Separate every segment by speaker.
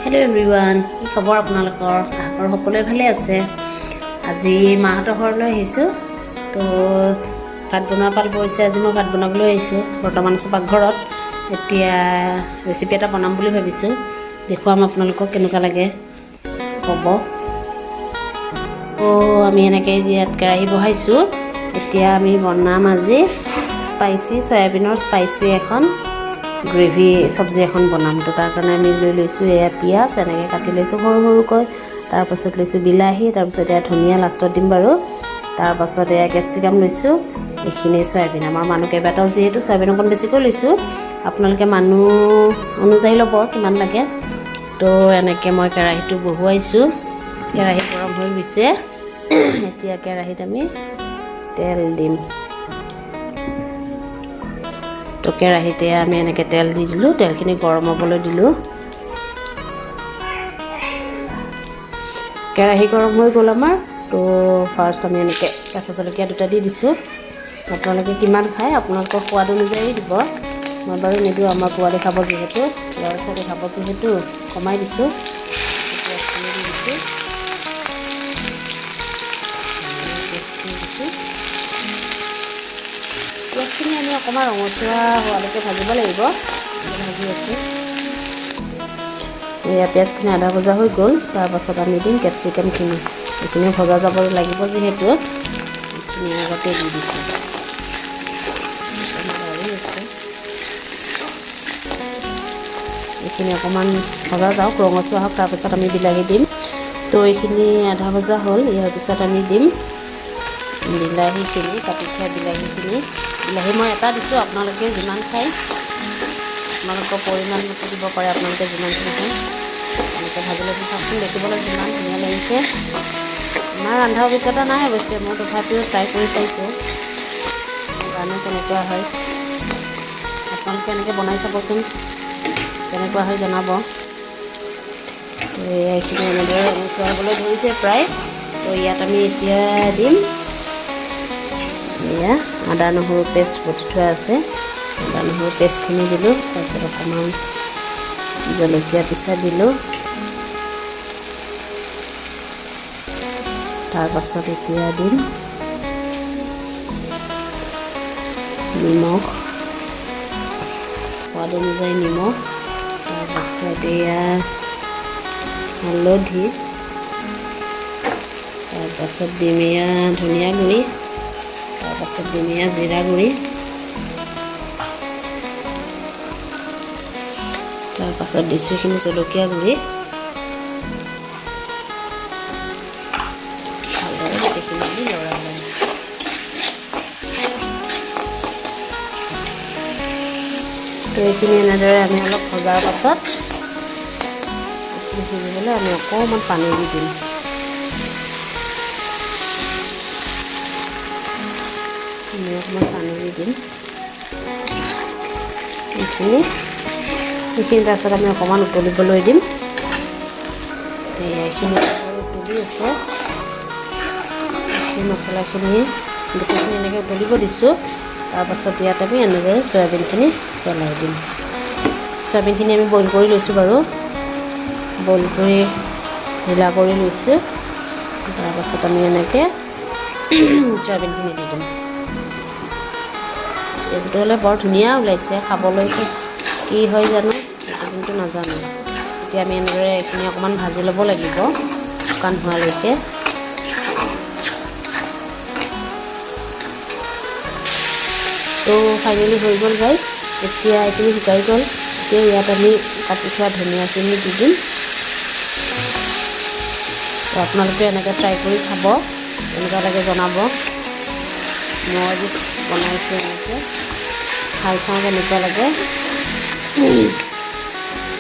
Speaker 1: Hello everyone, কি খবৰ আপোনালোকৰ? আশা সকলোৱে ভালে আছে। আজি মাহঁতৰ ঘৰলৈ আহিছোঁ। তো ভাত বনোৱা পাল পৰিছে। আজি মই ভাত বনাবলৈ আহিছোঁ। বৰ্তমান আছোঁ পাকঘৰত। এতিয়া ৰেচিপি এটা বনাম বুলি ভাবিছোঁ। দেখুৱাম আপোনালোকক কেনেকুৱা লাগে ক'ব। তো আমি এনেকৈ ইয়াত কেৰাহী বহাইছোঁ। এতিয়া আমি বনাম আজি স্পাইচি সয়াবিনৰ স্পাইচি এখন গ্ৰেভি চব্জি এখন বনাম। তো তাৰ কাৰণে আমি লৈ লৈছোঁ এয়া পিঁয়াজ এনেকৈ কাটি লৈছোঁ সৰু সৰুকৈ। তাৰপাছত লৈছোঁ বিলাহী, তাৰপাছত এয়া ধনিয়া লাষ্টত দিম বাৰু। তাৰপাছত এয়া কেপচিকাম লৈছোঁ। এইখিনি চয়াবিন, আমাৰ মানুহ কেইবাটাও যিহেতু চয়াবিন অকণ বেছিকৈ লৈছোঁ। আপোনালোকে মানুহ অনুযায়ী ল'ব কিমান লাগে। তো এনেকৈ মই কেৰাহীটো বহুৱাইছোঁ। কেৰাহী গৰম হৈ গৈছে। এতিয়া কেৰাহীত আমি তেল দিম। তো কেৰাহীতে আমি এনেকৈ তেল দি দিলোঁ। তেলখিনি গৰম হ'বলৈ দিলোঁ। কেৰাহী গৰম হৈ গ'ল আমাৰ। তো ফাৰ্ষ্ট আমি এনেকৈ কেঁচা জলকীয়া দুটা দি দিছোঁ। আপোনালোকে কিমান খায় আপোনালোকৰ সোৱাদ অনুযায়ী দিব। মই বাৰু নিদিওঁ, আমাৰ পোৱালি খাব যিহেতু, ল'ৰা ছোৱালী খাব যিহেতু কমাই দিছোঁ। পিঁয়াজখিনি আমি অকণমান ৰঙচুৱা হোৱালৈকে ভাজিব লাগিব। ভাজি আছোঁ। এয়া পিঁয়াজখিনি আধা ভজা হৈ গ'ল। তাৰপাছত আমি দিম কেপচিকামখিনি। এইখিনি ভজা যাব লাগিব যিহেতু এইখিনি আগতে দি দিছোঁ। এইখিনি অকণমান ভজা যাওক, ৰঙচুৱা হওক, তাৰপিছত আমি বিলাহী দিম। তো এইখিনি আধা ভজা হ'ল। ইয়াৰ পিছত আমি দিম বিলাহীখিনি, কাটি থোৱা বিলাহীখিনি। বিলাহী মই এটা দিছোঁ, আপোনালোকে যিমান খায় আপোনালোকৰ পৰিমাণ মতে দিব পাৰে। আপোনালোকে যিমানখিনি খায় এনেকৈ ভাজি লৈছোঁ। চাওকচোন দেখিবলৈ যিমান ধুনীয়া লাগিছে। আমাৰ ৰন্ধা অভিজ্ঞতা নাই অৱশ্যে, মই তথাপিও ট্ৰাই কৰি চাইছোঁ। জানো কেনেকুৱা হয়। আপোনালোকে এনেকৈ বনাই চাবচোন, কেনেকুৱা হয় জনাব। এইখিনি এনেদৰে ৰঙচুৱা হ'বলৈ ধৰিছে প্ৰায়। তো ইয়াত আমি এতিয়া দিম এয়া আদা নহৰু পেষ্ট বটি থোৱা আছে। আদা নহৰু পেষ্টখিনি দিলোঁ। তাৰপিছত অকণমান জলকীয়া পিচা দিলোঁ। তাৰপাছত এতিয়া দিম নিমখ, সোৱাদ অনুযায়ী নিমখ। তাৰপাছত এয়া হালধি। তাৰপাছত দিম এয়া ধনিয়া গুড়ি। তাৰপাছত দিম এয়া জিৰা গুড়ি। তাৰপাছত দিছোঁ এইখিনি জলকীয়া গুড়ি। ভালদৰে গোটেইখিনি দি লৰাই ল'ম। তো এইখিনি এনেদৰে আমি অলপ ভজাৰ পাছত এইখিনি সিজিবলৈ আমি অকণমান পানী দি দিম। আমি অকণমান পানী দি দিম এইখিনি। তাৰপিছত আমি অকণমান উতলিবলৈ দিম। এইখিনি উতলি আছে। এই মছলাখিনি গোটেইখিনি এনেকৈ উতলিব দিছোঁ। তাৰপাছত ইয়াত আমি এনেদৰে চয়াবিনখিনি পেলাই দিম। চয়াবিনখিনি আমি বইল কৰি লৈছোঁ বাৰু। বইল কৰি ঢিলা কৰি লৈছোঁ। তাৰপাছত আমি এনেকৈ চয়াবিনখিনি দি দিম। চেণ্টটো হ'লে বৰ ধুনীয়া ওলাইছে। খাবলৈ কি হয় জানো, সেইটো কিন্তু নাজানো। এতিয়া আমি এনেদৰে এইখিনি অকণমান ভাজি ল'ব লাগিব শুকান হোৱালৈকে। তো ফাইনেলি হৈ গ'ল গাইজ। এতিয়া এইখিনি শুকাই গ'ল। এতিয়া ইয়াত আমি কাটি থোৱা ধনিয়াখিনি দি দিম। তো আপোনালোকে এনেকৈ ট্ৰাই কৰি চাব, কেনেকুৱা লাগে জনাব। মই আজি বনাইছোঁ এনেকৈ, খাই চাওঁ কেনেকুৱা লাগে।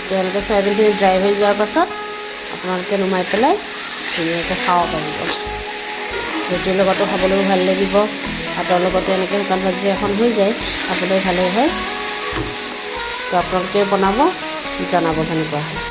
Speaker 1: তো এনেকৈ চয়াবিনখিনি ড্ৰাই হৈ যোৱাৰ পাছত আপোনালোকে নুমাই পেলাই ধুনীয়াকৈ খাব পাৰিব। ৰুটিৰ লগতো খাবলৈও ভাল লাগিব। ভাতৰ লগতো এনেকৈ শুকান ভাজি এখন হৈ যায়, খাবলৈ ভালেই হয়। তো আপোনালোকে বনাব, জনাব কেনেকুৱা হয়।